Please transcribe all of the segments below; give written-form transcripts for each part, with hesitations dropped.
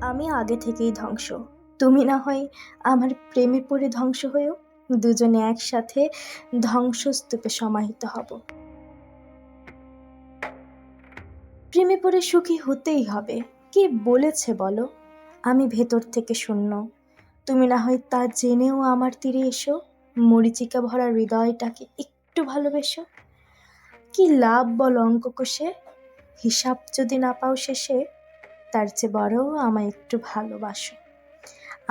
আমি আগে থেকেই ধ্বংস, তুমি না হয় আমার প্রেমে পড়ে ধ্বংস হয়েও, দুজনে একসাথে ধ্বংসস্তূপে সমাহিত হব। প্রেমে পড়ে সুখী হতেই হবে, কে বলেছে বলো? আমি ভেতর থেকে শূন্য, তুমি না হয় তা জেনেও আমার তীরে এসো, মরীচিকা ভরা হৃদয়টাকে একটু ভালোবেসো। কি লাভ বলো অঙ্ক কষে, হিসাব যদি না পাও শেষে, তার চেয়ে বড় আমায় একটু ভালোবাসো,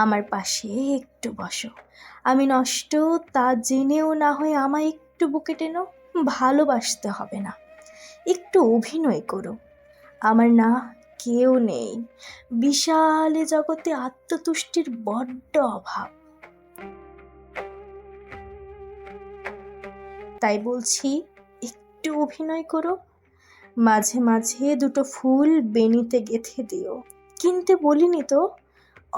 আমার পাশে একটু বসো। আমি নষ্ট তা জেনেও না হয় আমায় একটু বুকে টেনো, ভালোবাসতে হবে না, একটু অভিনয় করো। আমার না কেউ নেই, বিশাল এ জগতে আত্মতুষ্টির বড্ড অভাব। তাই বলছি একটু অভিনয় করো, মাঝে মাঝে দুটো ফুল বেনিতে গেঁথে দিও। কিনতে বলিনি তো,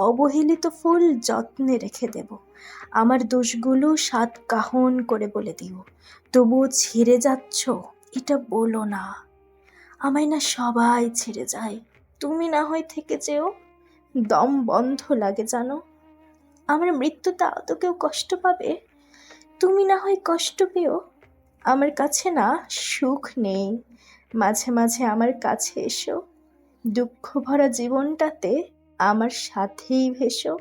অবহেলিত ফুল যত্নে রেখে দেব। আমার দোষগুলো সাত কাহন করে বলে দিও, তবুও ছেড়ে যাচ্ছ এটা বলো না। আমায় না সবাই ছেড়ে যায়, তুমি না হয় থেকে যেও, দম বন্ধ লাগে জানো। আমার মৃত্যুতে আদৌ কেউ কষ্ট পাবে, তুমি না হয় কষ্ট পেও। আমার কাছে না সুখ নেই, মাঝে মাঝে আমার কাছে এসো, দুঃখ ভরা জীবনটাতে আমার সাথেই ভেসো।